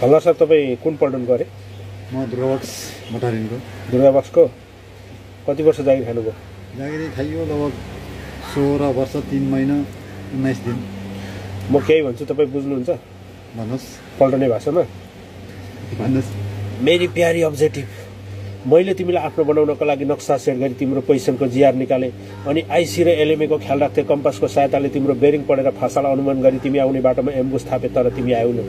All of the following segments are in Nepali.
हल्ला सर तपाईँ कुन पल्टन गरे? म दुर्गाबक्स मटारिनको। दुर्गाबक्सको कति वर्ष जागिर खानुभयो? जागिर खाइयो लगभग 16 वर्ष 3 महिना 19 दिन। म केही भन्छु तपाईँ बुझ्नुहुन्छ? भन्नुहोस्। पल्टने भाषामा भन्नुहोस्। मेरी प्यारी अब्जेक्टिभ, मैले तिमीलाई आफ्नो बनाउनको लागि नक्सा सेट गरी तिम्रो पोजिसनको जिआर निकाले अनि आइसी र एलएमएको ख्याल राख्थे। कम्पासको सहायताले तिम्रो बेरिङ पढेर फासालाई अनुमान गरी तिमी आउने बाटोमा एम्बुस थापे, तर तिमी आएनौ।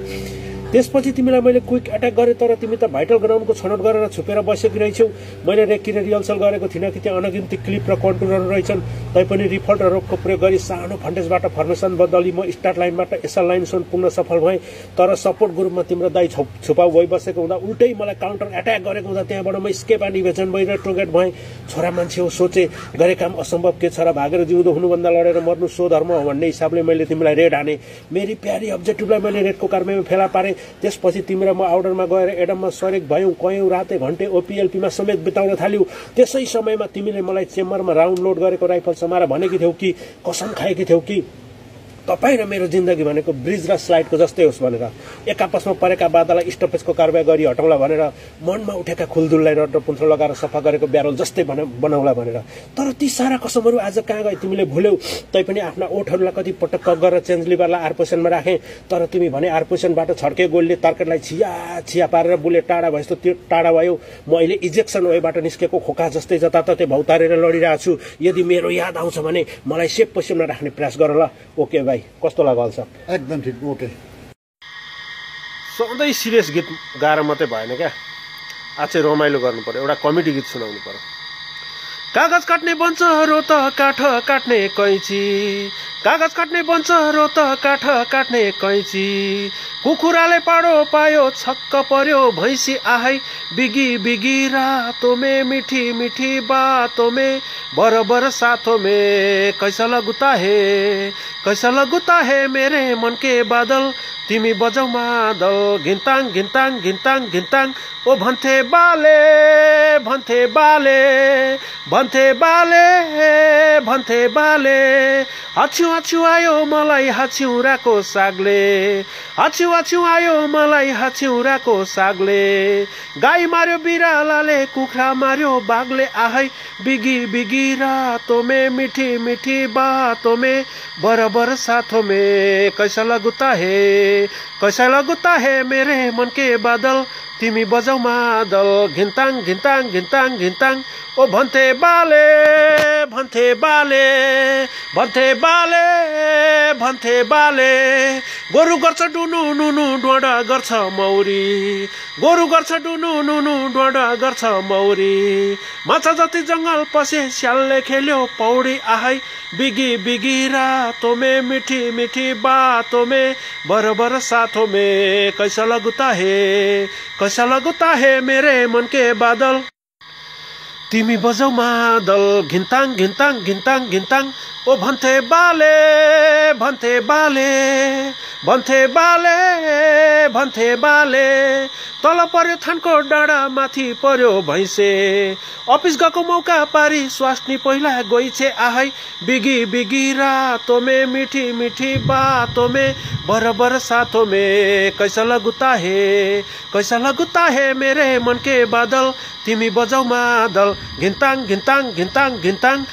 त्यसपछि तिमीलाई मैले क्विक अट्याक गरेँ, तर तिमी त भाइटल ग्राउन्डको छनौट गरेर छुपेर बसेकी रहेछौ। मैले रेकी र रिहर्सल गरेको थिइनँ कि त्यहाँ अनगिन्ती क्लिप र कन्टुरहरू रहेछन्। तैपनि रिफल्ट र रोकको प्रयोग गरी सानो फन्टेजबाट फर्मेसन बदली म स्टार्ट लाइनबाट एसएल लाइनसम्म पुग्न सफल भएँ। तर सपोर्ट ग्रुपमा तिम्रो दाइ छुपाउ भइबसेको हुँदा उल्टै मलाई काउन्टर एट्याक गरेको हुँदा त्यहाँबाट म स्केप एन्ड इभेजन भएर टोगेट भएँ। छोरा मान्छे हो, सोचे गरे काम असम्भव के छ र भागेर जिउँदो हुनुभन्दा लडेर मर्नु सो धर्म हो भन्ने हिसाबले मैले तिमीलाई रेड हाने। मेरी प्यारी अब्जेक्टिभलाई मैले रेडको कारबाहीमा फेला पारेँ। त्यसपछि तिमी र म आउटरमा गएर एडममा सरेक भयौँ, कयौँ राते घन्टे ओपिएलपीमा समेत बिताउन थाल्यौ। त्यसै समयमा तिमीले मलाई चेम्बरमा राउन्ड लोड गरेको राइफल समाएर भनेकी थियौ कि, कसम खाएकी थियौ कि तपाईँ र मेरो जिन्दगी भनेको ब्रिज र स्लाइडको जस्तै होस् भनेर, एक आपसमा परेका बाधालाई स्टपेजको कारबाही गरी हटाउला भनेर, मनमा उठेका खुलदुललाई रड र पुन्थ्रो लगाएर सफा गरेको ब्यारल जस्तै बनाउला भनेर। तर ती सारा कसमहरू आज कहाँ गए तिमीले भुल्यौ। तैपनि आफ्ना ओठहरूलाई कति पटक कक गरेर चेन्ज लिभरलाई आर पोजिसनमा राखेँ, तर तिमी भने आर पोजिसनबाट छड्के गोलले तर्केटलाई छिया पारेर बुलेट टाढा भएस्तो त्यो टाढा भयो। म अहिले इजेक्सन वेबाट निस्केको खोका जस्तै जताततै भौतारेर लडिरहेको छु। यदि मेरो याद आउँछ भने मलाई सेफ पोजिसनमा राख्ने प्रयास गर ल। ओके भाइ, कस्तो लाग्यो अल्छ? एकदम ठिक। ओके। सधैँ सिरियस गीत गाएर मात्रै भएन क्या, आज चाहिँ रमाइलो गर्नु पर्यो, एउटा कमेडी गीत सुनाउनु पर्यो। कागज काट्ने बन्छरो त काठ काट्ने कैँची, कागज काट्ने बन्छरो त काठ काट्ने कैँची, कुखुराले पाडो पायो छक्क पर्यो भैँसी आहै बिगी बिगी रातों में मीठी मीठी बातों में बराबर साथों में कैसा लगता है, कैसा लगता है मेरे मन के बादल, तिमी बजाऊ मादल घिन्ताङ घिन्ताङ घिन्ताङ घिन्ताङ। ओ भन्थे बाले भन्थे बाले भन्थे बाले भन्थे बाले, हाछ्यु हाछ्यु आयो मलाई हाछ्युराको सागले, हाछ्यु हाछ्यु आयो मलाई हाछ्युराको सागले, गाई मार्यो बिरालाले कुखुरा मार्यो बाघले आहै बिगी बिगी रातों में मीठी मीठी बातों में बराबर साथों में कैसा लगता है, कैसा लगता है मेरे मन के बादल, तिमी बजाऊ मादल घिन्ताङ घिन्ताङ घिन्ताङ घिन्ताङ। ओ भन्थे बाले भन्थे बाले भन्थे बाले भन्थे बाले, गोरु गर्छ डुनु नुनु डोडा गर्छ मौरी, गोरु गर्छ डुनु नुनु डोडा गर्छ मौरी, माछा जति जङ्गल पसे स्यालले खेल्यो पौडी आहै बिगी बिगी रातों में मीठी मीठी बातों में बराबर साथों में कैसा लगता है, कैसा लगता है मेरे मन के बादल, तिमी बजाऊ मादल घिन्ताङ घिन्ताङ घिन्ताङ घिन्ताङ। ओ भन्थे बाले भन्थे बाले भन्थे बाले भन्थे बाले, तल पर्यो थानको डाँडा माथि पर्यो भैँसे, अफिस गएको मौका पारी स्वास्नी पहिला गइछे आहै बिगी बिगी रातों में मीठी मीठी बातों में बराबर साथों में कैसा लगता है, कैसा लगता है मेरे मन के बादल, तिमी बजाऊ मादल घिन्ताङ घिन्ताङ घिन्ताङ घिन्ताङ।